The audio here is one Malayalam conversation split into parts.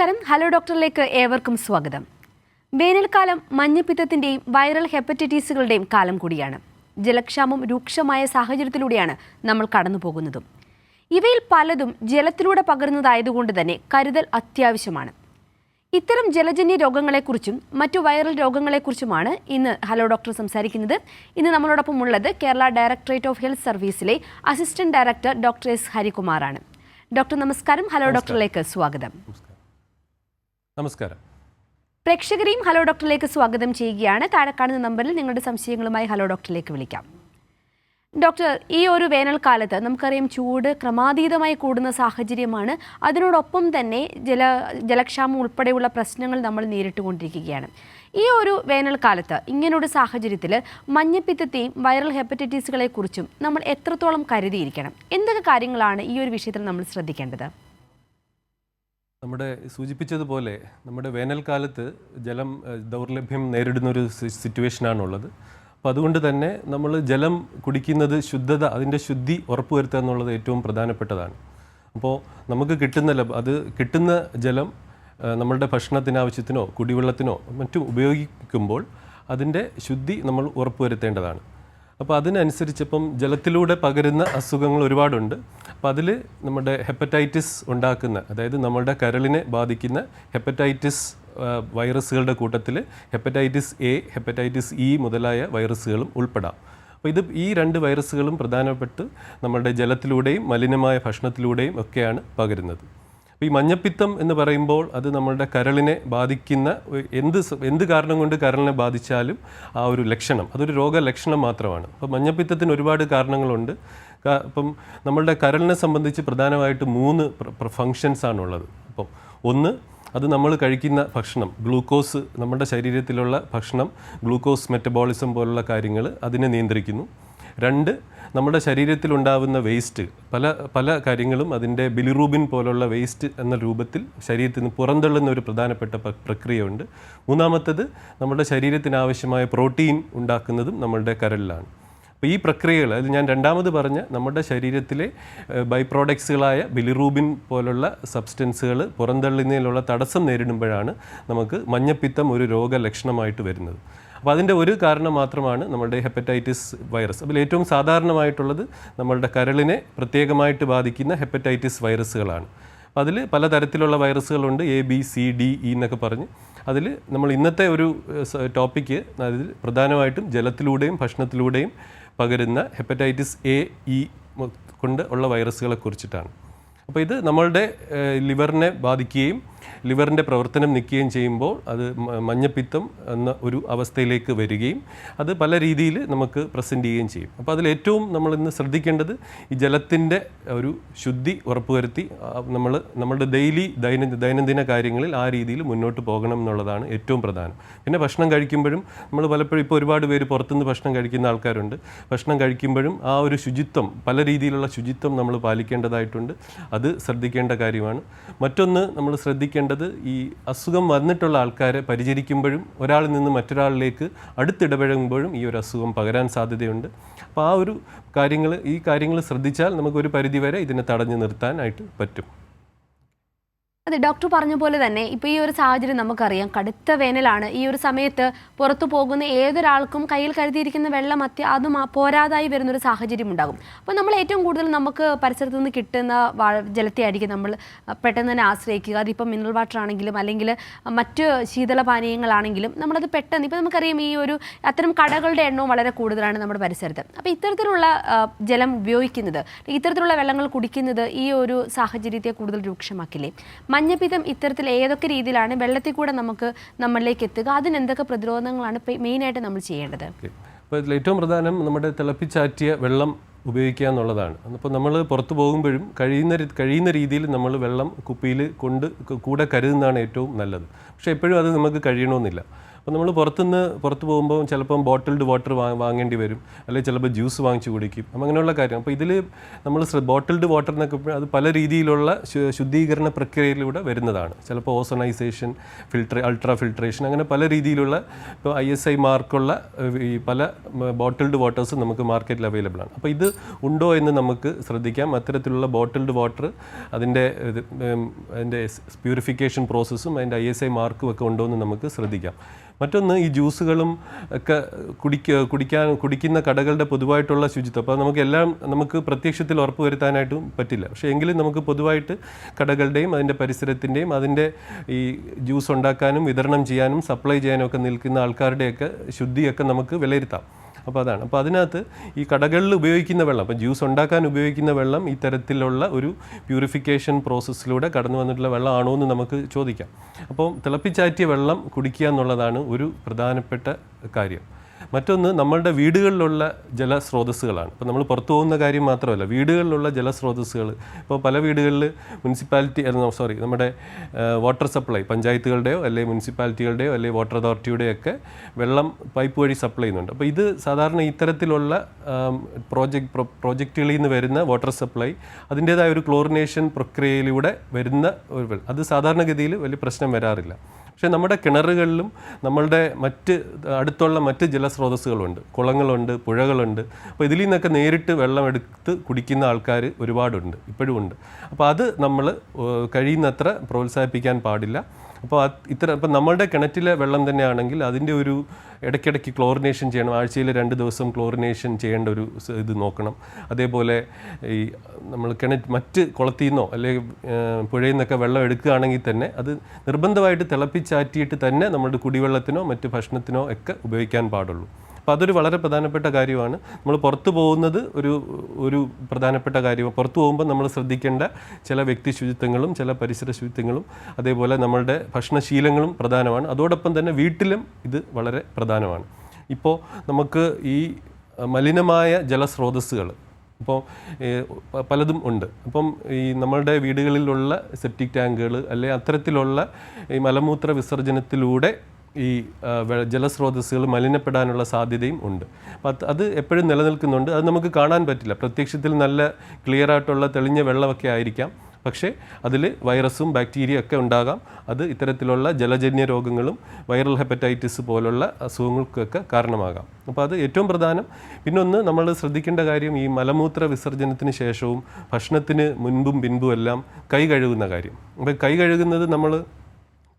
നമസ്കാരം. ഹലോ ഡോക്ടറിലേക്ക് ഏവർക്കും സ്വാഗതം. വേനൽക്കാലം മഞ്ഞപ്പിത്തത്തിൻ്റെയും വൈറൽ ഹെപ്പറ്റൈറ്റിസുകളുടെയും കാലം കൂടിയാണ്. ജലക്ഷാമം രൂക്ഷമായ സാഹചര്യത്തിലൂടെയാണ് നമ്മൾ കടന്നു പോകുന്നതും. ഇവയിൽ പലതും ജലത്തിലൂടെ പകരുന്നതായതുകൊണ്ട് തന്നെ കരുതൽ അത്യാവശ്യമാണ്. ഇത്തരം ജലജന്യ രോഗങ്ങളെക്കുറിച്ചും മറ്റു വൈറൽ രോഗങ്ങളെക്കുറിച്ചുമാണ് ഇന്ന് ഹലോ ഡോക്ടർ സംസാരിക്കുന്നത്. ഇന്ന് നമ്മളോടൊപ്പം ഉള്ളത് കേരള ഡയറക്ടറേറ്റ് ഓഫ് ഹെൽത്ത് സർവീസിലെ അസിസ്റ്റന്റ് ഡയറക്ടർ ഡോക്ടർ എസ് ഹരികുമാറാണ്. ഡോക്ടർ നമസ്കാരം. ഹലോ ഡോക്ടറിലേക്ക് സ്വാഗതം. നമസ്കാരം. പ്രേക്ഷകരെയും ഹലോ ഡോക്ടറിലേക്ക് സ്വാഗതം ചെയ്യുകയാണ്. താഴെ കാണുന്ന നമ്പറിൽ നിങ്ങളുടെ സംശയങ്ങളുമായി ഹലോ ഡോക്ടറിലേക്ക് വിളിക്കാം. ഡോക്ടർ, ഈ ഒരു വേനൽക്കാലത്ത് നമുക്കറിയാം ചൂട് ക്രമാതീതമായി കൂടുന്ന സാഹചര്യമാണ്. അതിനോടൊപ്പം തന്നെ ജലക്ഷാമം ഉൾപ്പെടെയുള്ള പ്രശ്നങ്ങൾ നമ്മൾ നേരിട്ടുകൊണ്ടിരിക്കുകയാണ്. ഈ ഒരു വേനൽക്കാലത്ത് ഇങ്ങനൊരു സാഹചര്യത്തിൽ മഞ്ഞപ്പിത്തത്തെയും വൈറൽ ഹെപ്പറ്റൈറ്റിസുകളെക്കുറിച്ചും നമ്മൾ എത്രത്തോളം കരുതിയിരിക്കണം? എന്തൊക്കെ കാര്യങ്ങളാണ് ഈ ഒരു വിഷയത്തിൽ നമ്മൾ ശ്രദ്ധിക്കേണ്ടത്? നമ്മുടെ സൂചിപ്പിച്ചതുപോലെ നമ്മുടെ വേനൽക്കാലത്ത് ജലം ദൗർലഭ്യം നേരിടുന്നൊരു സിറ്റുവേഷനാണുള്ളത്. അപ്പോൾ അതുകൊണ്ട് തന്നെ നമ്മൾ ജലം കുടിക്കുന്നത് ശുദ്ധത, അതിൻ്റെ ശുദ്ധി ഉറപ്പുവരുത്തുക എന്നുള്ളത് ഏറ്റവും പ്രധാനപ്പെട്ടതാണ്. അപ്പോൾ നമുക്ക് കിട്ടുന്ന ജലം നമ്മളുടെ ഭക്ഷണത്തിന് ആവശ്യത്തിനോ കുടിവെള്ളത്തിനോ മറ്റും ഉപയോഗിക്കുമ്പോൾ അതിൻ്റെ ശുദ്ധി നമ്മൾ ഉറപ്പുവരുത്തേണ്ടതാണ്. അപ്പോൾ അതിനനുസരിച്ച് ഇപ്പം ജലത്തിലൂടെ പകരുന്ന അസുഖങ്ങൾ ഒരുപാടുണ്ട്. അപ്പോൾ അതിൽ നമ്മുടെ ഹെപ്പറ്റൈറ്റിസ് ഉണ്ടാക്കുന്ന, അതായത് നമ്മളുടെ കരളിനെ ബാധിക്കുന്ന ഹെപ്പറ്റൈറ്റിസ് വൈറസുകളുടെ കൂട്ടത്തിൽ ഹെപ്പറ്റൈറ്റിസ് എ, ഹെപ്പറ്റൈറ്റിസ് ഇ മുതലായ വൈറസുകളും ഉൾപ്പെടാം. അപ്പോൾ ഈ രണ്ട് വൈറസുകളും പ്രധാനപ്പെട്ട് നമ്മളുടെ ജലത്തിലൂടെയും മലിനമായ ഭക്ഷണത്തിലൂടെയും ഒക്കെയാണ് പകരുന്നത്. അപ്പോൾ ഈ മഞ്ഞപ്പിത്തം എന്ന് പറയുമ്പോൾ അത് നമ്മളുടെ കരളിനെ ബാധിക്കുന്ന എന്ത് കാരണം കൊണ്ട് കരളിനെ ബാധിച്ചാലും ആ ഒരു ലക്ഷണം, അതൊരു രോഗലക്ഷണം മാത്രമാണ്. അപ്പോൾ മഞ്ഞപ്പിത്തത്തിന് ഒരുപാട് കാരണങ്ങളുണ്ട്. അപ്പം നമ്മളുടെ കരളിനെ സംബന്ധിച്ച് പ്രധാനമായിട്ട് 3 ഫങ്ഷൻസ് ആണുള്ളത്. അപ്പോൾ ഒന്ന്, അത് നമ്മൾ കഴിക്കുന്ന ഭക്ഷണം, ഗ്ലൂക്കോസ്, നമ്മുടെ ശരീരത്തിലുള്ള ഭക്ഷണം ഗ്ലൂക്കോസ് മെറ്റബോളിസം പോലുള്ള കാര്യങ്ങൾ അതിനെ നിയന്ത്രിക്കുന്നു. 2, നമ്മുടെ ശരീരത്തിലുണ്ടാകുന്ന വേസ്റ്റ്, പല കാര്യങ്ങളും അതിൻ്റെ ബിലിറൂബിൻ പോലുള്ള വേസ്റ്റ് എന്ന രൂപത്തിൽ ശരീരത്തിൽ നിന്ന് പുറന്തള്ളുന്ന ഒരു പ്രധാനപ്പെട്ട പ്രക്രിയയുണ്ട്. 3ാമത്തേത്, നമ്മുടെ ശരീരത്തിന് ആവശ്യമായ പ്രോട്ടീൻ ഉണ്ടാക്കുന്നതും നമ്മളുടെ കരളിലാണ്. അപ്പോൾ ഈ പ്രക്രിയകൾ, അത് ഞാൻ 2ാമത് പറഞ്ഞ നമ്മുടെ ശരീരത്തിലെ ബൈ പ്രോഡക്ട്സുകളായ ബിലിറൂബിൻ പോലുള്ള സബ്സ്റ്റൻസുകൾ പുറന്തള്ളുന്നതിലുള്ള തടസ്സം നേരിടുമ്പോഴാണ് നമുക്ക് മഞ്ഞപ്പിത്തം ഒരു രോഗലക്ഷണമായിട്ട് വരുന്നത്. അപ്പോൾ അതിൻ്റെ ഒരു കാരണം മാത്രമാണ് നമ്മളുടെ ഹെപ്പറ്റൈറ്റിസ് വൈറസ്. അതിൽ ഏറ്റവും സാധാരണമായിട്ടുള്ളത് നമ്മളുടെ കരളിനെ പ്രത്യേകമായിട്ട് ബാധിക്കുന്ന ഹെപ്പറ്റൈറ്റിസ് വൈറസുകളാണ്. അതിൽ പലതരത്തിലുള്ള വൈറസുകളുണ്ട്, ABCDE എന്നൊക്കെ പറഞ്ഞ്. അതിൽ നമ്മൾ ഇന്നത്തെ ഒരു ടോപ്പിക്ക് അതിൽ പ്രധാനമായിട്ടും ജലത്തിലൂടെയും ഭക്ഷണത്തിലൂടെയും പകരുന്ന ഹെപ്പറ്റൈറ്റിസ് A-E കൊണ്ട് ഉള്ള വൈറസുകളെ കുറിച്ചിട്ടാണ്. അപ്പോൾ ഇത് നമ്മളുടെ ലിവറിനെ ബാധിക്കുകയും ലിവറിൻ്റെ പ്രവർത്തനം നിൽക്കുകയും ചെയ്യുമ്പോൾ അത് മഞ്ഞപ്പിത്തം എന്ന ഒരു അവസ്ഥയിലേക്ക് വരികയും അത് പല രീതിയിൽ നമുക്ക് പ്രസൻറ്റ് ചെയ്യുകയും ചെയ്യും. അപ്പോൾ അതിലേറ്റവും നമ്മൾ ഇന്ന് ശ്രദ്ധിക്കേണ്ടത് ഈ ജലത്തിൻ്റെ ഒരു ശുദ്ധി ഉറപ്പുവരുത്തി നമ്മളുടെ ദൈനംദിന കാര്യങ്ങളിൽ ആ രീതിയിൽ മുന്നോട്ട് പോകണം എന്നുള്ളതാണ് ഏറ്റവും പ്രധാനം. പിന്നെ ഭക്ഷണം കഴിക്കുമ്പോഴും നമ്മൾ പലപ്പോഴും ഇപ്പോൾ ഒരുപാട് പേര് പുറത്തുനിന്ന് ഭക്ഷണം കഴിക്കുന്ന ആൾക്കാരുണ്ട്. ഭക്ഷണം കഴിക്കുമ്പോഴും ആ ഒരു ശുചിത്വം, പല രീതിയിലുള്ള ശുചിത്വം നമ്മൾ പാലിക്കേണ്ടതായിട്ടുണ്ട്. അത് ശ്രദ്ധിക്കേണ്ട കാര്യമാണ്. മറ്റൊന്ന് നമ്മൾ ശ്രദ്ധിക്കേണ്ടത്, ഈ അസുഖം വന്നിട്ടുള്ള ആൾക്കാരെ പരിചരിക്കുമ്പോഴും ഒരാളിൽ നിന്ന് മറ്റൊരാളിലേക്ക് അടുത്തിടപഴകുമ്പോഴും ഈ ഒരു അസുഖം പകരാൻ സാധ്യതയുണ്ട്. അപ്പോൾ ആ ഒരു കാര്യങ്ങൾ ശ്രദ്ധിച്ചാൽ നമുക്കൊരു പരിധിവരെ ഇതിനെ തടഞ്ഞു നിർത്താനായിട്ട് പറ്റും. അതെ, ഡോക്ടർ പറഞ്ഞ പോലെ തന്നെ ഇപ്പോൾ ഈ ഒരു സാഹചര്യം നമുക്കറിയാം, കടുത്ത വേനലാണ്. ഈ ഒരു സമയത്ത് പുറത്തു പോകുന്ന ഏതൊരാൾക്കും കയ്യിൽ കരുതിയിരിക്കുന്ന വെള്ളം അതും പോരാതായി വരുന്നൊരു സാഹചര്യം ഉണ്ടാകും. അപ്പോൾ നമ്മൾ ഏറ്റവും കൂടുതൽ നമുക്ക് പരിസരത്ത് നിന്ന് കിട്ടുന്ന ജലത്തെ ആയിരിക്കും നമ്മൾ പെട്ടെന്ന് തന്നെ ആശ്രയിക്കുക. അതിപ്പോൾ മിനറൽ വാട്ടർ ആണെങ്കിലും അല്ലെങ്കിൽ മറ്റ് ശീതളപാനീയങ്ങളാണെങ്കിലും നമ്മളത് പെട്ടെന്ന്, ഇപ്പോൾ നമുക്കറിയാം ഈ ഒരു അത്തരം കടകളുടെ എണ്ണവും വളരെ കൂടുതലാണ് നമ്മുടെ പരിസരത്ത്. അപ്പോൾ ഇത്തരത്തിലുള്ള ജലം ഉപയോഗിക്കുന്നത്, ഇത്തരത്തിലുള്ള വെള്ളങ്ങൾ കുടിക്കുന്നത് ഈ ഒരു സാഹചര്യത്തെ കൂടുതൽ രൂക്ഷമാക്കില്ലേ? മഞ്ഞപ്പിത്തം ഇത്തരത്തിൽ ഏതൊക്കെ രീതിയിലാണ് വെള്ളത്തിൽ കൂടെ നമ്മളിലേക്ക് എത്തുക? അതിനെന്തൊക്കെ പ്രതിരോധങ്ങളാണ് മെയിനായിട്ട് നമ്മൾ ചെയ്യേണ്ടത്? അപ്പോൾ ഇതിൽ ഏറ്റവും പ്രധാനം നമ്മുടെ തിളപ്പിച്ചാറ്റിയ വെള്ളം ഉപയോഗിക്കുക എന്നുള്ളതാണ്. അപ്പോൾ നമ്മൾ പുറത്തു പോകുമ്പോഴും കഴിയുന്ന രീതിയിൽ നമ്മൾ വെള്ളം കുപ്പിയിൽ കൂടെ കരുതുന്നതാണ് ഏറ്റവും നല്ലത്. പക്ഷേ എപ്പോഴും അത് നമുക്ക് കഴിയണമെന്നില്ല. അപ്പോൾ നമ്മൾ പുറത്ത് പോകുമ്പോൾ ചിലപ്പം ബോട്ടിൽഡ് വാട്ടർ വാങ്ങേണ്ടി വരും, അല്ലെങ്കിൽ ചിലപ്പോൾ ജ്യൂസ് വാങ്ങിച്ച് കുടിക്കും. അപ്പം അങ്ങനെയുള്ള കാര്യം. അപ്പോൾ ഇതിൽ നമ്മൾ ബോട്ടിൽഡ് വാട്ടർ എന്നൊക്കെ അത് പല രീതിയിലുള്ള ശുദ്ധീകരണ പ്രക്രിയയിലൂടെ വരുന്നതാണ്. ചിലപ്പോൾ ഓസോണൈസേഷൻ, അൾട്രാ ഫിൽട്രേഷൻ, അങ്ങനെ പല രീതിയിലുള്ള ഇപ്പോൾ ISI മാർക്കുള്ള ഈ പല ബോട്ടിൽഡ് വാട്ടേഴ്സ് നമുക്ക് മാർക്കറ്റിൽ അവൈലബിൾ ആണ്. അപ്പോൾ ഇത് ഉണ്ടോ എന്ന് നമുക്ക് ശ്രദ്ധിക്കാം. അത്തരത്തിലുള്ള ബോട്ടിൽഡ് വാട്ടർ അതിൻ്റെ പ്യൂരിഫിക്കേഷൻ പ്രോസസ്സും അതിൻ്റെ ISI മാർക്കും ഒക്കെ ഉണ്ടോ എന്ന് നമുക്ക് ശ്രദ്ധിക്കാം. മറ്റൊന്ന്, ഈ ജ്യൂസുകളും ഒക്കെ കുടിക്കുന്ന കടകളുടെ പൊതുവായിട്ടുള്ള ശുചിത്വം. അപ്പോൾ നമുക്ക് പ്രത്യക്ഷത്തിൽ ഉറപ്പ് വരുത്താനായിട്ടും പറ്റില്ല. പക്ഷേ എങ്കിലും നമുക്ക് പൊതുവായിട്ട് കടകളുടെയും അതിൻ്റെ പരിസരത്തിൻ്റെയും അതിൻ്റെ ഈ ജ്യൂസ് ഉണ്ടാക്കാനും വിതരണം ചെയ്യാനും സപ്ലൈ ചെയ്യാനും ഒക്കെ നിൽക്കുന്ന ആൾക്കാരുടെയൊക്കെ ശുദ്ധിയൊക്കെ നമുക്ക് വിലയിരുത്താം. അപ്പോൾ അതാണ്. അപ്പോൾ അതിനകത്ത് ഈ കടകളിൽ ഉപയോഗിക്കുന്ന വെള്ളം, അപ്പോൾ ജ്യൂസ് ഉണ്ടാക്കാൻ ഉപയോഗിക്കുന്ന വെള്ളം ഈ തരത്തിലുള്ള ഒരു പ്യൂരിഫിക്കേഷൻ പ്രോസസ്സിലൂടെ കടന്നു വന്നിട്ടുള്ള വെള്ളമാണോ എന്ന് നമുക്ക് ചോദിക്കാം. അപ്പോൾ തിളപ്പിച്ചാറ്റിയ വെള്ളം കുടിക്കുക എന്നുള്ളതാണ് ഒരു പ്രധാനപ്പെട്ട കാര്യം. മറ്റൊന്ന്, നമ്മളുടെ വീടുകളിലുള്ള ജലസ്രോതസ്സുകളാണ്. ഇപ്പോൾ നമ്മൾ പുറത്തു പോകുന്ന കാര്യം മാത്രമല്ല, വീടുകളിലുള്ള ജലസ്രോതസ്സുകൾ. ഇപ്പോൾ പല വീടുകളിൽ നമ്മുടെ വാട്ടർ സപ്ലൈ പഞ്ചായത്തുകളുടെയോ അല്ലെങ്കിൽ മുനിസിപ്പാലിറ്റികളുടെയോ അല്ലെങ്കിൽ വാട്ടർ അതോറിറ്റിയുടെയോ ഒക്കെ വെള്ളം പൈപ്പ് വഴി സപ്ലൈ ചെയ്യുന്നുണ്ട്. അപ്പോൾ ഇത് സാധാരണ ഇത്തരത്തിലുള്ള പ്രോജക്റ്റുകളിൽ നിന്ന് വരുന്ന വാട്ടർ സപ്ലൈ അതിൻ്റേതായ ഒരു ക്ലോറിനേഷൻ പ്രക്രിയയിലൂടെ വരുന്ന ഒരു വെള്ളം, അത് സാധാരണഗതിയിൽ വലിയ പ്രശ്നം വരാറില്ല. പക്ഷേ നമ്മുടെ കിണറുകളിലും നമ്മളുടെ അടുത്തുള്ള മറ്റ് ജലസ്രോതസ്സുകളുണ്ട്, കുളങ്ങളുണ്ട്, പുഴകളുണ്ട്. അപ്പോൾ ഇതിൽ നിന്നൊക്കെ നേരിട്ട് വെള്ളം എടുത്ത് കുടിക്കുന്ന ആൾക്കാർ ഒരുപാടുണ്ട്, ഇപ്പോഴും ഉണ്ട്. അപ്പോൾ അത് നമ്മൾ കഴിയുന്നത്ര പ്രോത്സാഹിപ്പിക്കാൻ പാടില്ല. അപ്പോൾ ഇപ്പം നമ്മളുടെ കിണറ്റിലെ വെള്ളം തന്നെയാണെങ്കിൽ അതിൻ്റെ ഒരു ഇടയ്ക്കിടയ്ക്ക് ക്ലോറിനേഷൻ ചെയ്യണം. ആഴ്ചയിൽ 2 ദിവസം ക്ലോറിനേഷൻ ചെയ്യേണ്ട ഒരു ഇത് നോക്കണം. അതേപോലെ ഈ നമ്മൾ മറ്റ് കുളത്തിൽ നിന്നോ അല്ലെങ്കിൽ പുഴയിൽ നിന്നൊക്കെ വെള്ളം എടുക്കുകയാണെങ്കിൽ തന്നെ അത് നിർബന്ധമായിട്ട് തിളപ്പിച്ചാറ്റിയിട്ട് തന്നെ നമ്മുടെ കുടിവെള്ളത്തിനോ മറ്റ് ഭക്ഷണത്തിനോ ഒക്കെ ഉപയോഗിക്കാൻ പാടുള്ളൂ. അപ്പോൾ അതൊരു വളരെ പ്രധാനപ്പെട്ട കാര്യമാണ്. നമ്മൾ പുറത്ത് പോകുന്നത് ഒരു പ്രധാനപ്പെട്ട കാര്യമാണ്. പുറത്ത് പോകുമ്പോൾ നമ്മൾ ശ്രദ്ധിക്കേണ്ട ചില വ്യക്തി ശുചിത്വങ്ങളും ചില പരിസര ശുചിത്വങ്ങളും അതേപോലെ നമ്മളുടെ ഭക്ഷണശീലങ്ങളും പ്രധാനമാണ്. അതോടൊപ്പം തന്നെ വീട്ടിലും ഇത് വളരെ പ്രധാനമാണ്. ഇപ്പോൾ നമുക്ക് ഈ മലിനമായ ജലസ്രോതസ്സുകൾ ഇപ്പോൾ പലതും ഉണ്ട്. അപ്പം ഈ നമ്മളുടെ വീടുകളിലുള്ള സെപ്റ്റിക് ടാങ്കുകൾ അല്ലെങ്കിൽ അത്തരത്തിലുള്ള ഈ മലമൂത്ര വിസർജനത്തിലൂടെ ഈ ജലസ്രോതസ്സുകൾ മലിനപ്പെടാനുള്ള സാധ്യതയും ഉണ്ട്. അപ്പം അത് എപ്പോഴും നിലനിൽക്കുന്നുണ്ട്. അത് നമുക്ക് കാണാൻ പറ്റില്ല. പ്രത്യക്ഷത്തിൽ നല്ല ക്ലിയറായിട്ടുള്ള തെളിഞ്ഞ വെള്ളമൊക്കെ ആയിരിക്കാം, പക്ഷേ അതിൽ വൈറസും ബാക്ടീരിയ ഒക്കെ ഉണ്ടാകാം. അത് ഇത്തരത്തിലുള്ള ജലജന്യ രോഗങ്ങളും വൈറൽ ഹെപ്പറ്റൈറ്റിസ് പോലുള്ള അസുഖങ്ങൾക്കൊക്കെ കാരണമാകാം. അപ്പോൾ അത് ഏറ്റവും പ്രധാനം. പിന്നൊന്ന്, നമ്മൾ ശ്രദ്ധിക്കേണ്ട കാര്യം ഈ മലമൂത്ര വിസർജനത്തിന് ശേഷവും ഭക്ഷണത്തിന് മുൻപും പിൻപും എല്ലാം കൈ കഴുകുന്ന കാര്യം. അപ്പോൾ കൈ കഴുകുന്നത് നമ്മൾ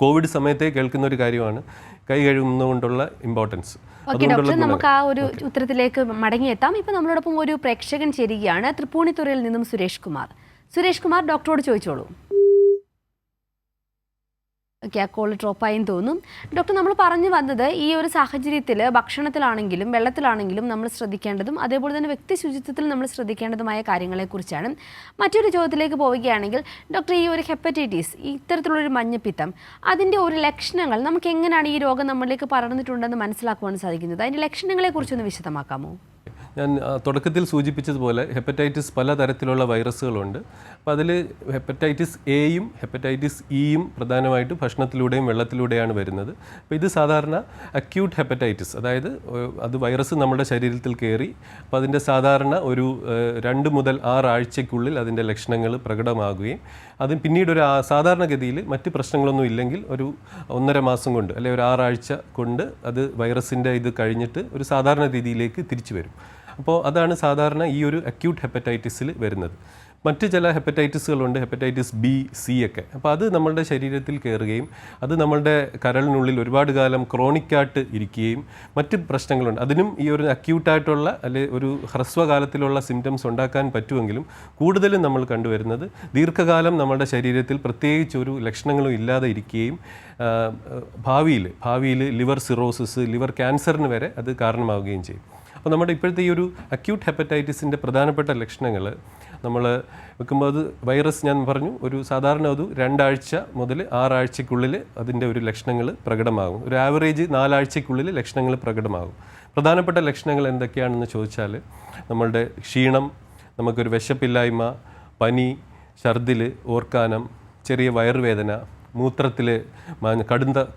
കോവിഡ് സമയത്തെ കേൾക്കുന്ന ഒരു കാര്യമാണ്, കൈ കഴുകുന്നതുകൊണ്ടുള്ള ഇമ്പോർട്ടൻസ്. ഓക്കെ ഡോക്ടർ, നമുക്ക് ആ ഒരു ഉത്തരത്തിലേക്ക് മടങ്ങിയെത്താം. ഇപ്പം നമ്മളോടൊപ്പം ഒരു പ്രേക്ഷകൻ ചേരുകയാണ്, തൃപ്പൂണിത്തുറയിൽ നിന്നും സുരേഷ് കുമാർ. ഡോക്ടറോട് ചോദിച്ചോളൂ. ഓക്കെ, ആ കോൾ ഡ്രോപ്പായെന്ന് തോന്നും. ഡോക്ടർ, നമ്മൾ പറഞ്ഞു വന്നത് ഈ ഒരു സാഹചര്യത്തിൽ ഭക്ഷണത്തിലാണെങ്കിലും വെള്ളത്തിലാണെങ്കിലും നമ്മൾ ശ്രദ്ധിക്കേണ്ടതും അതേപോലെ തന്നെ വ്യക്തി ശുചിത്വത്തിൽ നമ്മൾ ശ്രദ്ധിക്കേണ്ടതുമായ കാര്യങ്ങളെക്കുറിച്ചാണ്. മറ്റൊരു ചോദ്യത്തിലേക്ക് പോവുകയാണെങ്കിൽ ഡോക്ടർ, ഈ ഒരു ഹെപ്പറ്റൈറ്റിസ്, ഇത്തരത്തിലുള്ളൊരു മഞ്ഞപ്പിത്തം, അതിൻ്റെ ഒരു ലക്ഷണങ്ങൾ നമുക്ക് എങ്ങനെയാണ് ഈ രോഗം നമ്മളിലേക്ക് പടർന്നിട്ടുണ്ടെന്ന് മനസ്സിലാക്കുവാൻ സാധിക്കുന്നത്? അതിൻ്റെ ലക്ഷണങ്ങളെക്കുറിച്ചൊന്ന് വിശദമാക്കാമോ? ഞാൻ തുടക്കത്തിൽ സൂചിപ്പിച്ചതുപോലെ ഹെപ്പറ്റൈറ്റിസ് പലതരത്തിലുള്ള വൈറസുകളുണ്ട്. അപ്പോൾ അതിൽ ഹെപ്പറ്റൈറ്റിസ് എയും ഹെപ്പറ്റൈറ്റിസ് ഇയും പ്രധാനമായിട്ട് ഭക്ഷണത്തിലൂടെയും വെള്ളത്തിലൂടെയാണ് വരുന്നത്. അപ്പോൾ ഇത് സാധാരണ അക്യൂട്ട് ഹെപ്പറ്റൈറ്റിസ്, അതായത് അത് വൈറസ് നമ്മുടെ ശരീരത്തിൽ കയറി അപ്പോൾ അതിൻ്റെ സാധാരണ ഒരു 2 മുതൽ 6 ആഴ്ചയ്ക്കുള്ളിൽ അതിൻ്റെ ലക്ഷണങ്ങൾ പ്രകടമാകുകയും അതിന് പിന്നീട് ഒരു സാധാരണഗതിയിൽ മറ്റ് പ്രശ്നങ്ങളൊന്നും ഇല്ലെങ്കിൽ ഒരു 1.5 മാസം കൊണ്ട് അല്ലെങ്കിൽ ഒരു 6 ആഴ്ച കൊണ്ട് അത് വൈറസിൻ്റെ ഇത് കഴിഞ്ഞിട്ട് ഒരു സാധാരണ രീതിയിലേക്ക് തിരിച്ചു വരും. അപ്പോൾ അതാണ് സാധാരണ ഈ ഒരു അക്യൂട്ട് ഹെപ്പറ്റൈറ്റിസിൽ വരുന്നത്. മറ്റ് ചില ഹെപ്പറ്റൈറ്റിസുകളുണ്ട്, ഹെപ്പറ്റൈറ്റിസ് ബി, സി ഒക്കെ. അപ്പോൾ അത് നമ്മളുടെ ശരീരത്തിൽ കയറുകയും അത് നമ്മളുടെ കരളിനുള്ളിൽ ഒരുപാട് കാലം ക്രോണിക്കായിട്ട് ഇരിക്കുകയും മറ്റ് പ്രശ്നങ്ങളുണ്ട്. അതിനും ഈ ഒരു അക്യൂട്ടായിട്ടുള്ള അല്ലെങ്കിൽ ഒരു ഹ്രസ്വകാലത്തിലുള്ള സിംറ്റംസ് ഉണ്ടാക്കാൻ പറ്റുമെങ്കിലും കൂടുതലും നമ്മൾ കണ്ടുവരുന്നത് ദീർഘകാലം നമ്മുടെ ശരീരത്തിൽ പ്രത്യേകിച്ച് ഒരു ലക്ഷണങ്ങളും ഇല്ലാതെ ഇരിക്കുകയും ഭാവിയിൽ ലിവർ സിറോസിസ്, ലിവർ ക്യാൻസറിന് വരെ അത് കാരണമാവുകയും ചെയ്യും. അപ്പോൾ നമ്മുടെ ഇപ്പോഴത്തെ ഈ ഒരു അക്യൂട്ട് ഹെപ്പറ്റൈറ്റിസിൻ്റെ പ്രധാനപ്പെട്ട ലക്ഷണങ്ങൾ നമ്മൾ വെക്കുമ്പോൾ അത് വൈറസ്, ഞാൻ പറഞ്ഞു, ഒരു സാധാരണ ഒരു 2 ആഴ്ച മുതൽ 6 ആഴ്ചയ്ക്കുള്ളിൽ അതിൻ്റെ ഒരു ലക്ഷണങ്ങൾ പ്രകടമാകും. ഒരു ആവറേജ് 4 ആഴ്ചയ്ക്കുള്ളിൽ ലക്ഷണങ്ങൾ പ്രകടമാകും. പ്രധാനപ്പെട്ട ലക്ഷണങ്ങൾ എന്തൊക്കെയാണെന്ന് ചോദിച്ചാൽ നമ്മളുടെ ക്ഷീണം, നമുക്കൊരു വിശപ്പില്ലായ്മ, പനി, ഛർദിൽ, ഓർക്കാനം, ചെറിയ വയറുവേദന, മൂത്രത്തിൽ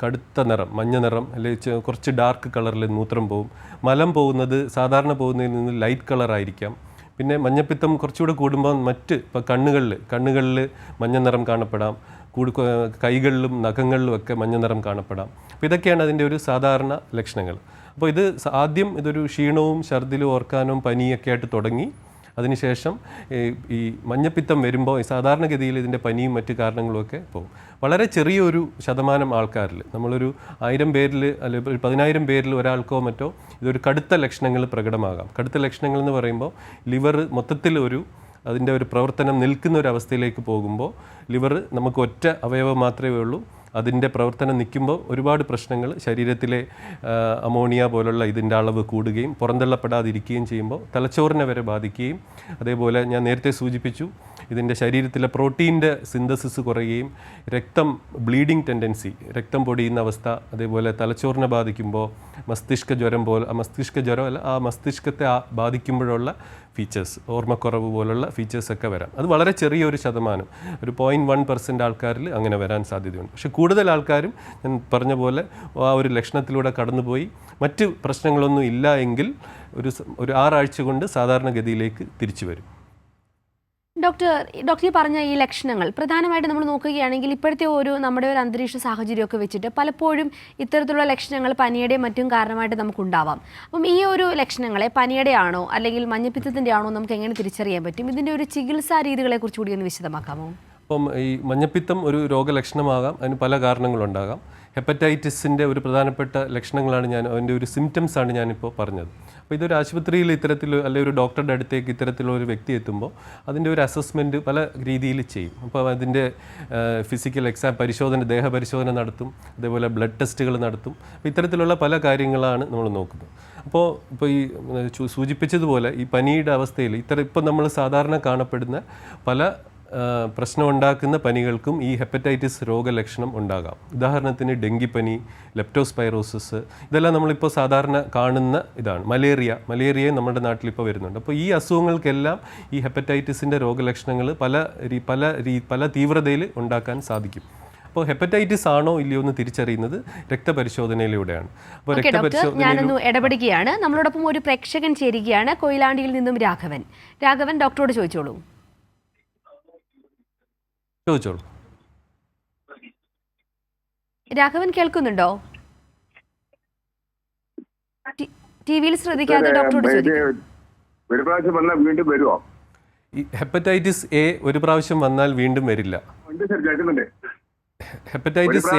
കടുത്ത നിറം, മഞ്ഞ നിറം അല്ലെങ്കിൽ കുറച്ച് ഡാർക്ക് കളറിൽ മൂത്രം പോകും. മലം പോകുന്നത് സാധാരണ പോകുന്നതിൽ നിന്ന് ലൈറ്റ് കളറായിരിക്കാം. പിന്നെ മഞ്ഞപ്പിത്തം കുറച്ചുകൂടെ കൂടുമ്പോൾ ഇപ്പോൾ കണ്ണുകളിൽ മഞ്ഞ നിറം കാണപ്പെടാം. കൈകളിലും നഖങ്ങളിലും ഒക്കെ മഞ്ഞ നിറം കാണപ്പെടാം. അപ്പോൾ ഇതൊക്കെയാണ് അതിൻ്റെ ഒരു സാധാരണ ലക്ഷണങ്ങൾ. അപ്പോൾ ആദ്യം ഇതൊരു ക്ഷീണവും ഛർദിലും ഓർക്കാനും പനിയൊക്കെ ആയിട്ട് തുടങ്ങി. അതിനുശേഷം ഈ മഞ്ഞപ്പിത്തം വരുമ്പോൾ സാധാരണഗതിയിൽ ഇതിൻ്റെ പനിയും മറ്റ് കാരണങ്ങളുമൊക്കെ പോകും. വളരെ ചെറിയൊരു ശതമാനം ആൾക്കാരിൽ, നമ്മളൊരു 1000 പേരിൽ അല്ലെങ്കിൽ ഒരു 10,000 പേരിൽ ഒരാൾക്കോ മറ്റോ ഇതൊരു കടുത്ത ലക്ഷണങ്ങൾ പ്രകടമാകാം. കടുത്ത ലക്ഷണങ്ങൾ എന്ന് പറയുമ്പോൾ ലിവർ മൊത്തത്തിൽ അതിൻ്റെ ഒരു പ്രവർത്തനം നിൽക്കുന്ന ഒരു അവസ്ഥയിലേക്ക് പോകുമ്പോൾ ലിവർ നമുക്ക് ഒറ്റ അവയവം മാത്രമേ ഉള്ളൂ. അതിൻ്റെ പ്രവർത്തനം നിൽക്കുമ്പോൾ ഒരുപാട് പ്രശ്നങ്ങൾ, ശരീരത്തിലെ അമോണിയ പോലുള്ള ഇതിൻ്റെ അളവ് കൂടുകയും പുറന്തള്ളപ്പെടാതിരിക്കുകയും ചെയ്യുമ്പോൾ തലച്ചോറിനെ വരെ ബാധിക്കുകയും, അതേപോലെ ഞാൻ നേരത്തെ സൂചിപ്പിച്ചു ഇതിൻ്റെ ശരീരത്തിലെ പ്രോട്ടീൻ്റെ സിന്തസിസ് കുറയുകയും ബ്ലീഡിങ് ടെൻഡൻസി, രക്തം പൊടിയുന്ന അവസ്ഥ, അതേപോലെ തലച്ചോറിനെ ബാധിക്കുമ്പോൾ മസ്തിഷ്കത്തെ ബാധിക്കുമ്പോഴുള്ള ഫീച്ചേഴ്സ്, ഓർമ്മക്കുറവ് പോലുള്ള ഫീച്ചേഴ്സൊക്കെ വരാം. അത് വളരെ ചെറിയൊരു ശതമാനം, ഒരു 0.1% ആൾക്കാരിൽ അങ്ങനെ വരാൻ സാധ്യതയുണ്ട്. പക്ഷേ കൂടുതൽ ആൾക്കാരും ഞാൻ പറഞ്ഞ പോലെ ആ ഒരു ലക്ഷണത്തിലൂടെ കടന്നുപോയി മറ്റ് പ്രശ്നങ്ങളൊന്നും ഇല്ല എങ്കിൽ ഒരു 6 ആഴ്ച കൊണ്ട് സാധാരണഗതിയിലേക്ക് തിരിച്ചു വരും. ഡോക്ടർ പറഞ്ഞ ഈ ലക്ഷണങ്ങൾ പ്രധാനമായിട്ട് നമ്മൾ നോക്കുകയാണെങ്കിൽ ഇപ്പോഴത്തെ നമ്മുടെ ഒരു അന്തരീക്ഷ സാഹചര്യമൊക്കെ വെച്ചിട്ട് പലപ്പോഴും ഇത്തരത്തിലുള്ള ലക്ഷണങ്ങൾ പനിയുടെയും മറ്റും കാരണമായിട്ട് നമുക്കുണ്ടാവാം. അപ്പം ഈ ഒരു ലക്ഷണങ്ങളെ പനിയുടെ ആണോ അല്ലെങ്കിൽ മഞ്ഞപ്പിത്തത്തിൻ്റെ ആണോ നമുക്ക് എങ്ങനെ തിരിച്ചറിയാൻ പറ്റും? ഇതിൻ്റെ ഒരു ചികിത്സാ രീതികളെ കുറിച്ച് കൂടി ഒന്ന് വിശദമാക്കാമോ? അപ്പം ഈ മഞ്ഞപ്പിത്തം ഒരു രോഗലക്ഷണമാകാം, അതിന് പല കാരണങ്ങളുണ്ടാകാം. ഹെപ്പറ്റൈറ്റിസിൻ്റെ ഒരു പ്രധാനപ്പെട്ട ലക്ഷണങ്ങളാണ് അതിൻ്റെ ഒരു സിംറ്റംസാണ് ഞാനിപ്പോൾ പറഞ്ഞത്. അപ്പോൾ ഇതൊരു ആശുപത്രിയിൽ അല്ലെങ്കിൽ ഒരു ഡോക്ടറുടെ അടുത്തേക്ക് ഇത്തരത്തിലുള്ള ഒരു വ്യക്തി എത്തുമ്പോൾ അതിൻ്റെ ഒരു അസസ്മെൻറ്റ് പല രീതിയിൽ ചെയ്യും. അപ്പോൾ അതിൻ്റെ ഫിസിക്കൽ ദേഹപരിശോധന നടത്തും, അതേപോലെ ബ്ലഡ് ടെസ്റ്റുകൾ നടത്തും. അപ്പോൾ ഇത്തരത്തിലുള്ള പല കാര്യങ്ങളാണ് നമ്മൾ നോക്കുന്നത്. ഇപ്പോൾ ഈ സൂചിപ്പിച്ചതുപോലെ ഈ പനിയുടെ അവസ്ഥയിൽ ഇപ്പോൾ നമ്മൾ സാധാരണ കാണപ്പെടുന്ന പല പ്രശ്നമുണ്ടാക്കുന്ന പനികൾക്കും ഈ ഹെപ്പറ്റൈറ്റിസ് രോഗലക്ഷണം ഉണ്ടാകാം. ഉദാഹരണത്തിന് ഡെങ്കിപ്പനി, ലെപ്റ്റോസ്പൈറോസിസ്, ഇതെല്ലാം നമ്മളിപ്പോൾ സാധാരണ കാണുന്ന ഇതാണ്. മലേറിയയും നമ്മുടെ നാട്ടിലിപ്പോൾ വരുന്നുണ്ട്. അപ്പോൾ ഈ അസുഖങ്ങൾക്കെല്ലാം ഈ ഹെപ്പറ്റൈറ്റിസിൻ്റെ രോഗലക്ഷണങ്ങൾ പല തീവ്രതയിൽ ഉണ്ടാക്കാൻ സാധിക്കും. അപ്പോൾ ഹെപ്പറ്റൈറ്റിസ് ആണോ ഇല്ലയോ എന്ന് തിരിച്ചറിയുന്നത് രക്തപരിശോധനയിലൂടെയാണ്. അപ്പോൾ ഞാനൊന്ന് ഇടപെടുകയാണ്. നമ്മളോടൊപ്പം ഒരു പ്രേക്ഷകൻ ചേരുകയാണ്, കൊയിലാണ്ടിയിൽ നിന്നും രാഘവൻ ഡോക്ടറോട് ചോദിച്ചോളൂ. രാഘവൻ കേൾക്കുന്നുണ്ടോ? ടിവിയിൽ ശ്രദ്ധിക്കാതെ ഡോക്ടറോട് ചോദിക്കും. ഒരു പ്രാവശ്യം വന്നാൽ വീണ്ടും വരുമോ? ഈ ഹെപ്പറ്റൈറ്റിസ് എ ഒരു പ്രാവശ്യം വന്നാൽ വീണ്ടും വരില്ല. ഹെപ്പറ്റൈറ്റിസ് എ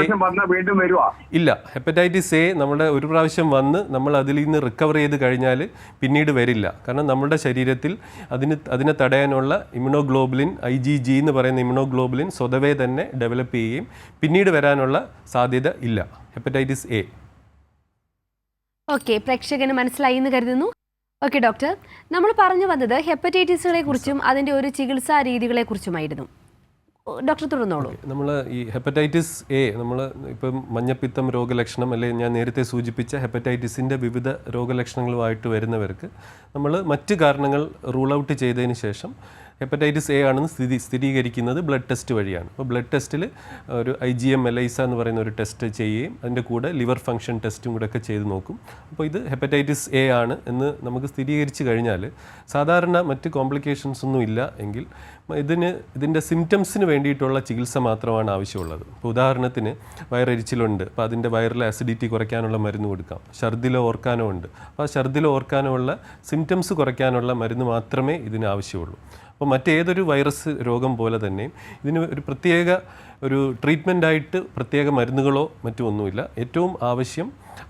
വീണ്ടും വരുമോ? ഇല്ല. ഹെപ്പറ്റൈറ്റിസ് എ നമ്മുടെ ഒരു പ്രാവശ്യം വന്ന് നമ്മൾ അതിൽ നിന്ന് റിക്കവർ ചെയ്ത് കഴിഞ്ഞാൽ പിന്നീട് വരില്ല. കാരണം നമ്മുടെ ശരീരത്തിൽ അതിനെ തടയാനുള്ള ഇമ്മ്യൂണോഗ്ലോബുലിൻ IgG എന്ന് പറയുന്ന ഇമ്മ്യൂണോഗ്ലോബുലിൻ സ്വതവേ തന്നെ ഡെവലപ്പ് ചെയ്യുകയും പിന്നീട് വരാനുള്ള സാധ്യത ഇല്ല ഹെപ്പറ്റൈറ്റിസ് എ. ഓക്കെ, പ്രേക്ഷകന് മനസ്സിലായി എന്ന് കരുതുന്നു. ഓക്കെ ഡോക്ടർ, നമ്മൾ പറഞ്ഞു വന്നത് ഹെപ്പറ്റൈറ്റിസുകളെ കുറിച്ചും അതിൻ്റെ ഒരു ചികിത്സാ രീതികളെ കുറിച്ചുമായിരുന്നു. ഡോക്ടർ തുടർന്നോളൂ. നമ്മൾ ഈ ഹെപ്പറ്റൈറ്റിസ് എ ഇപ്പം മഞ്ഞപ്പിത്തം രോഗലക്ഷണം അല്ലെങ്കിൽ ഞാൻ നേരത്തെ സൂചിപ്പിച്ച ഹെപ്പറ്റൈറ്റിസിൻ്റെ വിവിധ രോഗലക്ഷണങ്ങളുമായിട്ട് വരുന്നവർക്ക് നമ്മൾ മറ്റ് കാരണങ്ങൾ റൂൾ ഔട്ട് ചെയ്തതിന് ശേഷം ഹെപ്പറ്റൈറ്റിസ് എ ആണെന്ന് സ്ഥിരീകരിക്കുന്നത് ബ്ലഡ് ടെസ്റ്റ് വഴിയാണ്. അപ്പോൾ ബ്ലഡ് ടെസ്റ്റിൽ ഒരു IgM ELISA എന്ന് പറയുന്ന ഒരു ടെസ്റ്റ് ചെയ്യുകയും അതിൻ്റെ കൂടെ ലിവർ ഫംഗ്ഷൻ ടെസ്റ്റും കൂടെ ഒക്കെ ചെയ്ത് നോക്കും. അപ്പോൾ ഇത് ഹെപ്പറ്റൈറ്റിസ് എ ആണ് എന്ന് നമുക്ക് സ്ഥിരീകരിച്ച് കഴിഞ്ഞാൽ സാധാരണ മറ്റ് കോംപ്ലിക്കേഷൻസ് ഒന്നും ഇല്ല എങ്കിൽ ഇതിൻ്റെ സിംറ്റംസിന് വേണ്ടിയിട്ടുള്ള ചികിത്സ മാത്രമാണ് ആവശ്യമുള്ളത്. ഇപ്പോൾ ഉദാഹരണത്തിന് വയറെരിച്ചിലുണ്ട്, അപ്പോൾ അതിൻ്റെ വയറിലെ അസിഡിറ്റി കുറയ്ക്കാനുള്ള മരുന്ന് കൊടുക്കാം. ഛർദിലോ ഓർക്കാനോ ഉണ്ട്, അപ്പോൾ ആ ഛർദിലോ ഓർക്കാനോ ഉള്ള സിംറ്റംസ് കുറയ്ക്കാനുള്ള മരുന്ന് മാത്രമേ ഇതിന് ആവശ്യമുള്ളൂ. അപ്പോൾ മറ്റേതൊരു വൈറസ് രോഗം പോലെ തന്നെ ഇതിന് ഒരു ട്രീറ്റ്മെൻറ്റായിട്ട് പ്രത്യേക മരുന്നുകളോ മറ്റുമൊന്നുമില്ല. ഏറ്റവും ആവശ്യം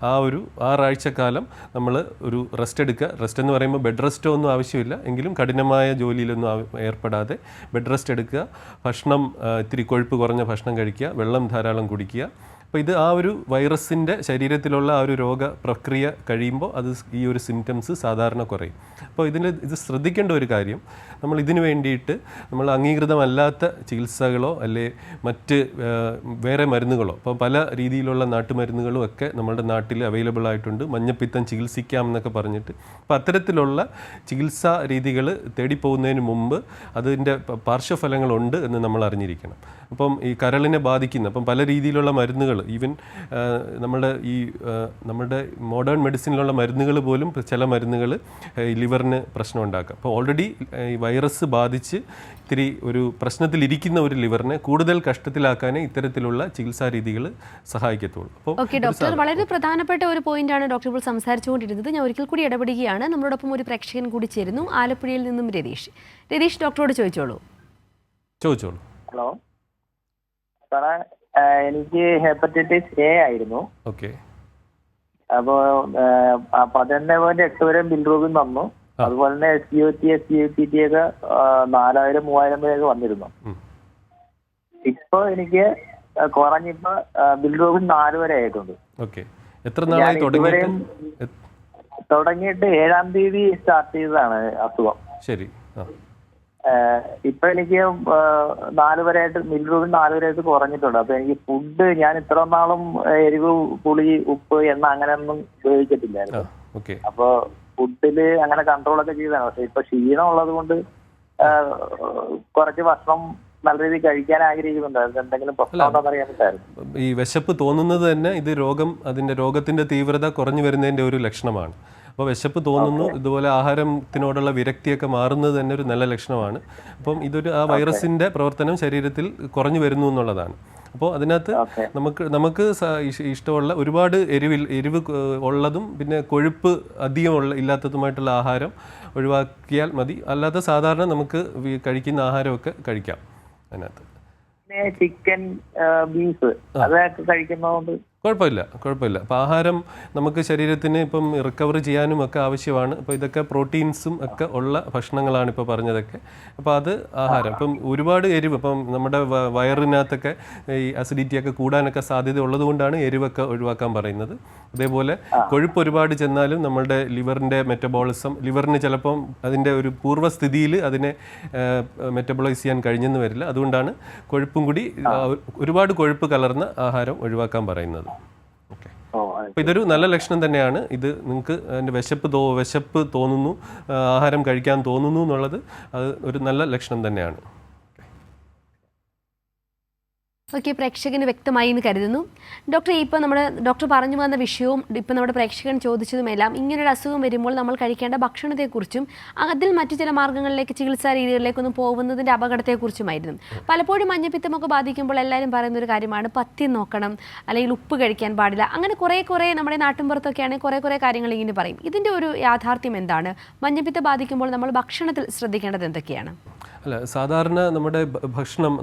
ആ ഒരു 6 ആഴ്ചക്കാലം നമ്മൾ ഒരു റെസ്റ്റ് എടുക്കുക. റെസ്റ്റ് എന്ന് പറയുമ്പോൾ ബെഡ് റെസ്റ്റോ ഒന്നും ആവശ്യമില്ല, എങ്കിലും കഠിനമായ ജോലിയിലൊന്നും ഏർപ്പെടാതെ ബെഡ് റെസ്റ്റ് എടുക്കുക. ഭക്ഷണം ഇത്തിരി കൊഴുപ്പ് കുറഞ്ഞ ഭക്ഷണം കഴിക്കുക, വെള്ളം ധാരാളം കുടിക്കുക, അപ്പോൾ ഇത് ആ ഒരു വൈറസിൻ്റെ ശരീരത്തിലുള്ള ആ ഒരു രോഗ പ്രക്രിയ കഴിയുമ്പോൾ അത് ഈ ഒരു സിംറ്റംസ് സാധാരണ കുറയും. അപ്പോൾ ഇത് ശ്രദ്ധിക്കേണ്ട ഒരു കാര്യം, നമ്മൾ ഇതിനു വേണ്ടിയിട്ട് നമ്മൾ അംഗീകൃതമല്ലാത്ത ചികിത്സകളോ അല്ലെ മറ്റ് വേറെ മരുന്നുകളോ, അപ്പോൾ പല രീതിയിലുള്ള നാട്ടുമരുന്നുകളും ഒക്കെ നമ്മുടെ നാട്ടിൽ അവൈലബിൾ ആയിട്ടുണ്ട്. മഞ്ഞപ്പിത്തം ചികിത്സിക്കാം എന്നൊക്കെ പറഞ്ഞിട്ട്, അപ്പോൾ അത്തരത്തിലുള്ള ചികിത്സാ രീതികൾ തേടിപ്പോകുന്നതിന് മുമ്പ് അതിൻ്റെ പാർശ്വഫലങ്ങളുണ്ട് എന്ന് നമ്മൾ അറിഞ്ഞിരിക്കണം. അപ്പം ഈ കരളിനെ ബാധിക്കുന്ന പല രീതിയിലുള്ള മരുന്നുകൾ, ഈവൻ നമ്മുടെ മോഡേൺ മെഡിസിനിലുള്ള മരുന്നുകൾ പോലും ചില മരുന്നുകൾ ലിവറിന് പ്രശ്നം ഉണ്ടാക്കാം. അപ്പോൾ ഓൾറെഡി ഈ വൈറസ് ബാധിച്ച് ഇത്തിരി ഒരു പ്രശ്നത്തിലിരിക്കുന്ന ഒരു ലിവറിനെ കൂടുതൽ കഷ്ടത്തിലാക്കാനേ ഇത്തരത്തിലുള്ള ചികിത്സാ രീതികൾ സഹായിക്കത്തുള്ളൂ. ഓക്കെ ഡോക്ടർ, വളരെ പ്രധാനപ്പെട്ട ഒരു പോയിന്റാണ് ഡോക്ടർ ഇപ്പോൾ സംസാരിച്ചുകൊണ്ടിരുന്നത്. ഞാൻ ഒരിക്കൽ കൂടി ഇടപെടുകയാണ്. നമ്മളോടൊപ്പം ഒരു പ്രേക്ഷകൻ കൂടി ചേരുന്നു, ആലപ്പുഴയിൽ നിന്നും രതീഷ്. രതീഷ്, ഡോക്ടറോട് ചോദിച്ചോളൂ. ഹലോ സാറേ, എനിക്ക് ഹെപ്പറ്റൈറ്റിസ് എ ആയിരുന്നു. ഓക്കെ. അപ്പോൾ 17.8 വരെ ബിൽറൂബിൻ വന്നു. അതുപോലെ തന്നെ SGOT SGPT ഒക്കെ 4000-3000 വരെയൊക്കെ വന്നിരുന്നു. ഇപ്പൊ എനിക്ക് കുറഞ്ഞിപ്പോ ബിൽറൂബിൻ 4 വരെ ആയിട്ടുണ്ട്. തുടങ്ങിയിട്ട് 7-ാം തീയതി സ്റ്റാർട്ട് ചെയ്തതാണ് അസുഖം. ശരി. ഇപ്പൊ എനിക്ക് 4 വരെയായിട്ട് ബിൽറൂബിൻ 4 വരെയായിട്ട് കുറഞ്ഞിട്ടുണ്ട്. അപ്പൊ എനിക്ക് ഫുഡ് ഞാൻ ഇത്ര നാളും എരിവ്, പുളി, ഉപ്പ്, എണ്ണ അങ്ങനെയൊന്നും ഉപയോഗിച്ചിട്ടില്ലായിരുന്നു. അപ്പൊ ഫുഡില് അങ്ങനെ കൺട്രോളൊക്കെ ചെയ്തതാണ്. പക്ഷെ ഇപ്പൊ ക്ഷീണം ഉള്ളത് കൊണ്ട് കുറച്ച് ഭക്ഷണം നല്ല രീതിയിൽ കഴിക്കാൻ ആഗ്രഹിക്കുന്നുണ്ടായിരുന്നു. എന്തെങ്കിലും പ്രശ്നം അറിയാനുണ്ടായിരുന്നു. ഈ വിശപ്പ് തോന്നുന്നത് തന്നെ ഇത് അതിന്റെ രോഗത്തിന്റെ തീവ്രത കുറഞ്ഞു വരുന്നതിന്റെ ഒരു ലക്ഷണമാണ്. അപ്പോൾ വിശപ്പ് തോന്നുന്നു, ഇതുപോലെ ആഹാരത്തിനോടുള്ള വിരക്തിയൊക്കെ മാറുന്നത് തന്നെ ഒരു നല്ല ലക്ഷണമാണ്. അപ്പം ഇതൊരു ആ വൈറസിന്റെ പ്രവർത്തനം ശരീരത്തിൽ കുറഞ്ഞു വരുന്നു എന്നുള്ളതാണ്. അപ്പോൾ അതിനകത്ത് നമുക്ക് ഇഷ്ടമുള്ള ഒരുപാട് എരിവ് ഉള്ളതും പിന്നെ കൊഴുപ്പ് അധികം ഇല്ലാത്തതുമായിട്ടുള്ള ആഹാരം ഒഴിവാക്കിയാൽ മതി. അല്ലാതെ സാധാരണ നമുക്ക് കഴിക്കുന്ന ആഹാരമൊക്കെ കഴിക്കാം. അതിനകത്ത് ചിക്കൻ, ബീഫ് അതൊക്കെ കഴിക്കുന്നതുകൊണ്ട് കുഴപ്പമില്ല. അപ്പോൾ ആഹാരം നമുക്ക് ശരീരത്തിന് ഇപ്പം റിക്കവർ ചെയ്യാനും ഒക്കെ ആവശ്യമാണ്. അപ്പോൾ ഇതൊക്കെ പ്രോട്ടീൻസും ഒക്കെ ഉള്ള ഭക്ഷണങ്ങളാണ് ഇപ്പോൾ പറഞ്ഞതൊക്കെ. അപ്പോൾ അത് ആഹാരം ഇപ്പം ഒരുപാട് എരിവ്, ഇപ്പം നമ്മുടെ വയറിനകത്തൊക്കെ ഈ അസിഡിറ്റിയൊക്കെ കൂടാനൊക്കെ സാധ്യത ഉള്ളതുകൊണ്ടാണ് എരിവൊക്കെ ഒഴിവാക്കാൻ പറയുന്നത്. അതേപോലെ കൊഴുപ്പ് ഒരുപാട് ചെന്നാലും നമ്മളുടെ ലിവറിൻ്റെ മെറ്റബോളിസം, ലിവറിന് ചിലപ്പം അതിൻ്റെ ഒരു പൂർവ്വസ്ഥിതിയിൽ അതിനെ മെറ്റബോളൈസ് ചെയ്യാൻ കഴിഞ്ഞെന്ന് വരില്ല. അതുകൊണ്ടാണ് കൊഴുപ്പും കൂടി ഒരുപാട് കൊഴുപ്പ് കലർന്ന ആഹാരം ഒഴിവാക്കാൻ പറയുന്നത്. അപ്പോൾ ഇതൊരു നല്ല ലക്ഷണം തന്നെയാണ്. ഇത് നിങ്ങൾക്ക് അതിൻ്റെ വിശപ്പ് തോന്നുന്നു, ആഹാരം കഴിക്കാൻ തോന്നുന്നു എന്നുള്ളത് അത് ഒരു നല്ല ലക്ഷണം തന്നെയാണ്. ഓക്കെ, പ്രേക്ഷകന് വ്യക്തമായി എന്ന് കരുതുന്നു. ഡോക്ടർ, ഇപ്പോൾ ഡോക്ടർ പറഞ്ഞു വന്ന വിഷയവും ഇപ്പോൾ നമ്മുടെ പ്രേക്ഷകൻ ചോദിച്ചതുമെല്ലാം ഇങ്ങനൊരു അസുഖം വരുമ്പോൾ നമ്മൾ കഴിക്കേണ്ട ഭക്ഷണത്തെക്കുറിച്ചും അതിൽ മറ്റു ചില മാർഗ്ഗങ്ങളിലേക്ക്, ചികിത്സാ രീതികളിലേക്കൊന്നും പോകുന്നതിൻ്റെ അപകടത്തെക്കുറിച്ചുമായിരുന്നു. പലപ്പോഴും മഞ്ഞപ്പിത്തമൊക്കെ ബാധിക്കുമ്പോൾ എല്ലാവരും പറയുന്നൊരു കാര്യമാണ് പഥ്യം നോക്കണം, അല്ലെങ്കിൽ ഉപ്പ് കഴിക്കാൻ പാടില്ല. അങ്ങനെ കുറേ നമ്മുടെ നാട്ടിൻപുറത്തൊക്കെയാണെങ്കിൽ കുറേ കാര്യങ്ങൾ ഇങ്ങനെ പറയും. ഇതിൻ്റെ ഒരു യാഥാർത്ഥ്യം എന്താണ്? മഞ്ഞപ്പിത്തം ബാധിക്കുമ്പോൾ നമ്മൾ ഭക്ഷണത്തിൽ ശ്രദ്ധിക്കേണ്ടത് എന്തൊക്കെയാണ്? സാധാരണ നമ്മുടെ ഭക്ഷണം,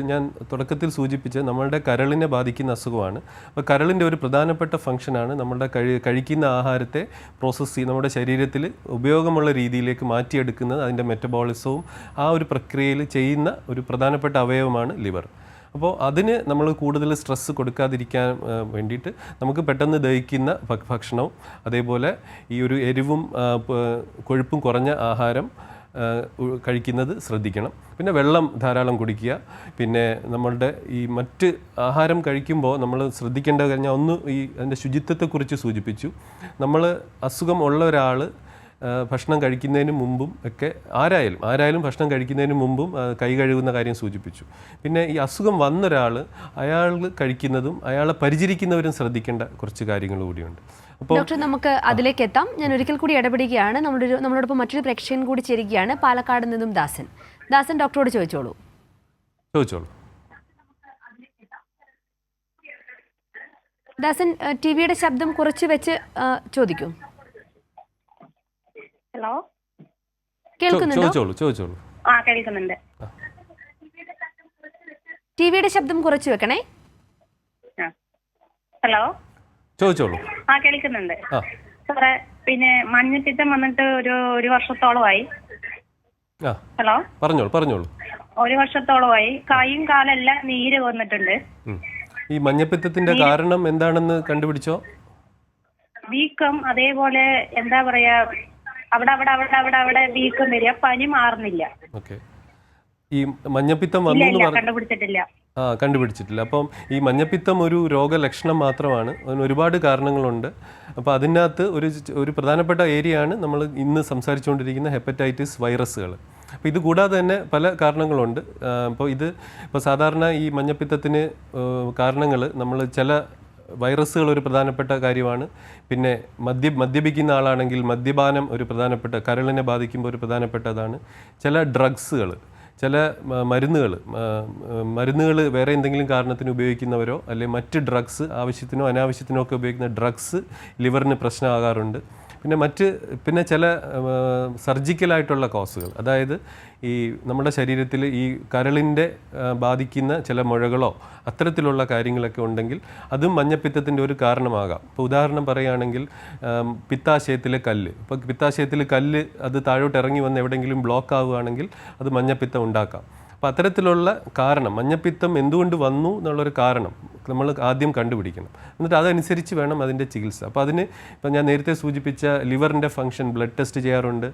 ഞാൻ തുടക്കത്തിൽ സൂചിപ്പിച്ച നമ്മളുടെ കരളിനെ ബാധിക്കുന്ന അസുഖമാണ്. അപ്പോൾ കരളിൻ്റെ ഒരു പ്രധാനപ്പെട്ട ഫംഗ്ഷനാണ് നമ്മളുടെ കഴിക്കുന്ന ആഹാരത്തെ പ്രോസസ്സ് ചെയ്ത് നമ്മുടെ ശരീരത്തിൽ ഉപയോഗമുള്ള രീതിയിലേക്ക് മാറ്റിയെടുക്കുന്നത്. അതിൻ്റെ മെറ്റബോളിസവും ആ ഒരു പ്രക്രിയയിൽ ചെയ്യുന്ന ഒരു പ്രധാനപ്പെട്ട അവയവമാണ് ലിവർ. അപ്പോൾ അതിന് നമ്മൾ കൂടുതൽ സ്ട്രെസ്സ് കൊടുക്കാതിരിക്കാൻ വേണ്ടിയിട്ട് നമുക്ക് പെട്ടെന്ന് ദഹിക്കുന്ന ഭക്ഷണവും അതേപോലെ ഈ ഒരു എരിവും കൊഴുപ്പും കുറഞ്ഞ ആഹാരം കഴിക്കുന്നത് ശ്രദ്ധിക്കണം. പിന്നെ വെള്ളം ധാരാളം കുടിക്കുക. പിന്നെ നമ്മളുടെ ഈ മറ്റ് ആഹാരം കഴിക്കുമ്പോൾ നമ്മൾ ശ്രദ്ധിക്കേണ്ട കാര്യം, ഒന്ന് അതിൻ്റെ ശുചിത്വത്തെക്കുറിച്ച് സൂചിപ്പിച്ചു. നമ്മൾ അസുഖം ഉള്ള ഒരാൾ ഭക്ഷണം കഴിക്കുന്നതിന് മുമ്പും ഒക്കെ ആരായാലും ഭക്ഷണം കഴിക്കുന്നതിന് മുമ്പും കൈ കഴുകുന്ന കാര്യം സൂചിപ്പിച്ചു. പിന്നെ ഈ അസുഖം വന്നൊരാൾ അയാൾ കഴിക്കുന്നതും അയാളെ പരിചരിക്കുന്നവരും ശ്രദ്ധിക്കേണ്ട കുറച്ച് കാര്യങ്ങൾ കൂടിയുണ്ട്. ഡോക്ടർ, നമുക്ക് അതിലേക്ക് എത്താം. ഞാൻ ഒരിക്കൽ കൂടി ഇടപെടുകയാണ്. നമ്മളോടൊപ്പം മറ്റൊരു പ്രേക്ഷകൻ കൂടി ചേരുകയാണ്, പാലക്കാട് നിന്നും ദാസൻ. ഡോക്ടറോട് ചോദിച്ചോളൂ. ദാസൻ, ടിവിയുടെ ശബ്ദം കുറച്ച് വെച്ച് ചോദിക്കൂ. ഹലോ, കേൾക്കുന്നുണ്ടോ? കേൾക്കുന്നുണ്ട്. ടിവിയുടെ ശബ്ദം കുറച്ച് വെക്കണേ. ഹലോ, ചോദിച്ചോളൂ. കേൾക്കുന്നുണ്ട് സാറേ. പിന്നെ മഞ്ഞപ്പിത്തം വന്നിട്ട് ഒരു വർഷത്തോളമായി. ഹലോ, പറഞ്ഞോളൂ. 1 വർഷത്തോളമായി. കൈയും കാലെല്ലാം നീര് വന്നിട്ടുണ്ട്. ഈ മഞ്ഞപ്പിത്തത്തിന്റെ കാരണം എന്താണെന്ന് കണ്ടുപിടിച്ചോ? വീക്കം, അതേപോലെ എന്താ പറയാ, അവിടെ അവിടെ അവിടെ അവിടെ അവിടെ വീക്കം വരിക, പനി മാറുന്നില്ല. ഓക്കെ. ഈ മഞ്ഞപ്പിത്തം ഇല്ല വന്നു ഇല്ല, കണ്ടുപിടിച്ചിട്ടില്ല. കണ്ടുപിടിച്ചിട്ടില്ല. അപ്പം ഈ മഞ്ഞപ്പിത്തം ഒരു രോഗലക്ഷണം മാത്രമാണ്, അതിന് ഒരുപാട് കാരണങ്ങളുണ്ട്. അപ്പോൾ അതിനകത്ത് ഒരു പ്രധാനപ്പെട്ട ഏരിയയാണ് നമ്മൾ ഇന്ന് സംസാരിച്ചുകൊണ്ടിരിക്കുന്ന ഹെപ്പറ്റൈറ്റിസ് വൈറസുകൾ. അപ്പോൾ ഇത് കൂടാതെ തന്നെ പല കാരണങ്ങളുണ്ട്. ഇപ്പോൾ സാധാരണ ഈ മഞ്ഞപ്പിത്തത്തിന് കാരണങ്ങൾ നമ്മൾ ചില വൈറസുകൾ ഒരു പ്രധാനപ്പെട്ട കാര്യമാണ്. പിന്നെ മദ്യപിക്കുന്ന ആളാണെങ്കിൽ മദ്യപാനം ഒരു പ്രധാനപ്പെട്ട, കരളിനെ ബാധിക്കുമ്പോൾ ഒരു പ്രധാനപ്പെട്ടതാണ്. ചില ഡ്രഗ്സുകൾ, ചില മരുന്നുകൾ വേറെ എന്തെങ്കിലും കാരണത്തിന് ഉപയോഗിക്കുന്നവരോ അല്ലെങ്കിൽ മറ്റ് ഡ്രഗ്സ് ആവശ്യത്തിനോ അനാവശ്യത്തിനോ ഒക്കെ ഉപയോഗിക്കുന്ന ഡ്രഗ്സ് ലിവറിന് പ്രശ്നമാകാറുണ്ട്. പിന്നെ ചില സർജിക്കലായിട്ടുള്ള കോസുകൾ, അതായത് ഈ നമ്മുടെ ശരീരത്തിൽ ഈ കരളിൻ്റെ ബാധിക്കുന്ന ചില മുഴകളോ അത്തരത്തിലുള്ള കാര്യങ്ങളൊക്കെ ഉണ്ടെങ്കിൽ അതും മഞ്ഞപ്പിത്തത്തിൻ്റെ ഒരു കാരണമാകാം. ഇപ്പോൾ ഉദാഹരണം പറയുകയാണെങ്കിൽ പിത്താശയത്തിലെ കല്ല്, ഇപ്പോൾ പിത്താശയത്തിൽ കല്ല് അത് താഴോട്ട് ഇറങ്ങി വന്ന് എവിടെയെങ്കിലും ബ്ലോക്ക് ആവുകയാണെങ്കിൽ അത് മഞ്ഞപ്പിത്തം ഉണ്ടാക്കാം. അപ്പോൾ അത്തരത്തിലുള്ള കാരണം, മഞ്ഞപ്പിത്തം എന്തുകൊണ്ട് വന്നു എന്നുള്ളൊരു കാരണം നമ്മൾ ആദ്യം കണ്ടുപിടിക്കണം. എന്നിട്ട് അതനുസരിച്ച് വേണം അതിൻ്റെ ചികിത്സ. അപ്പോൾ അതിന് ഇപ്പം ഞാൻ നേരത്തെ സൂചിപ്പിച്ച ലിവറിൻ്റെ ഫംഗ്ഷൻ ബ്ലഡ് ടെസ്റ്റ് ചെയ്യാറുണ്ട്.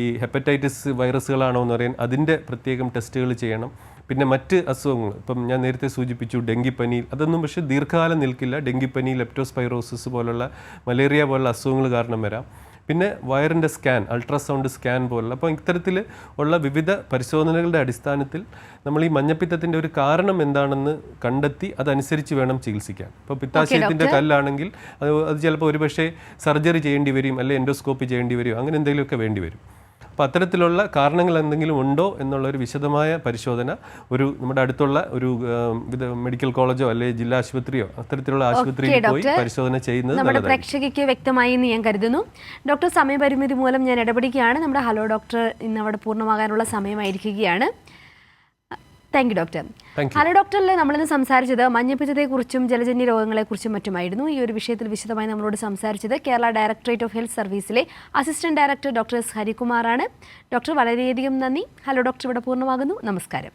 ഈ ഹെപ്പറ്റൈറ്റിസ് വൈറസുകളാണോ എന്ന് പറയാൻ അതിൻ്റെ പ്രത്യേകം ടെസ്റ്റുകൾ ചെയ്യണം. പിന്നെ മറ്റ് അസുഖങ്ങൾ, ഇപ്പം ഞാൻ നേരത്തെ സൂചിപ്പിച്ചു ഡെങ്കിപ്പനി, അതൊന്നും പക്ഷേ ദീർഘകാലം നിൽക്കില്ല. ഡെങ്കിപ്പനി, ലെപ്റ്റോസ്പൈറോസിസ് പോലുള്ള മലേറിയ പോലുള്ള അസുഖങ്ങൾ കാരണം വരാം. പിന്നെ വയറിൻ്റെ സ്കാൻ, അൾട്രാസൗണ്ട് സ്കാൻ പോലുള്ള, അപ്പോൾ ഇത്തരത്തിൽ ഉള്ള വിവിധ പരിശോധനകളുടെ അടിസ്ഥാനത്തിൽ നമ്മൾ ഈ മഞ്ഞപ്പിത്തത്തിൻ്റെ ഒരു കാരണം എന്താണെന്ന് കണ്ടെത്തി അതനുസരിച്ച് വേണം ചികിത്സിക്കാൻ. ഇപ്പോൾ പിത്താശയത്തിൻ്റെ കല്ലാണെങ്കിൽ അത് ചിലപ്പോൾ ഒരുപക്ഷെ സർജറി ചെയ്യേണ്ടി വരും, അല്ലെങ്കിൽ എൻഡോസ്കോപ്പി ചെയ്യേണ്ടി വരും, അങ്ങനെ എന്തെങ്കിലുമൊക്കെ വേണ്ടി വരും. അപ്പോൾ അത്തരത്തിലുള്ള കാരണങ്ങൾ എന്തെങ്കിലും ഉണ്ടോ എന്നുള്ളൊരു വിശദമായ പരിശോധന നമ്മുടെ അടുത്തുള്ള ഒരു മെഡിക്കൽ കോളേജോ അല്ലെങ്കിൽ ജില്ലാ ആശുപത്രിയോ അത്തരത്തിലുള്ള ആശുപത്രിയിൽ പോയി പരിശോധന ചെയ്യുന്നത് നമ്മുടെ പ്രേക്ഷകയ്ക്ക് വ്യക്തമായി എന്ന് ഞാൻ കരുതുന്നു. ഡോക്ടർ, സമയപരിമിതി മൂലം ഞാൻ ഇടപെടുകയാണ്. നമ്മുടെ ഹലോ ഡോക്ടർ ഇന്ന് അവിടെ പൂർണ്ണമാകാനുള്ള സമയമായിരിക്കുകയാണ്. Thank you doctor. ഹലോ ഡോക്ടറിൽ നമ്മളിന്ന് സംസാരിച്ചത് മഞ്ഞപ്പിത്തത്തെക്കുറിച്ചും ജലജന്യ രോഗങ്ങളെക്കുറിച്ചും മറ്റുമായിരുന്നു. ഈ ഒരു വിഷയത്തിൽ വിശദമായി നമ്മളോട് സംസാരിച്ചത് കേരള ഡയറക്ടറേറ്റ് ഓഫ് ഹെൽത്ത് സർവീസിലെ അസിസ്റ്റന്റ് ഡയറക്ടർ ഡോക്ടർ എസ് ഹരികുമാറാണ്. ഡോക്ടർ, വളരെയധികം നന്ദി. ഹലോ ഡോക്ടർ ഇവിടെ പൂർണ്ണമാകുന്നു. നമസ്കാരം.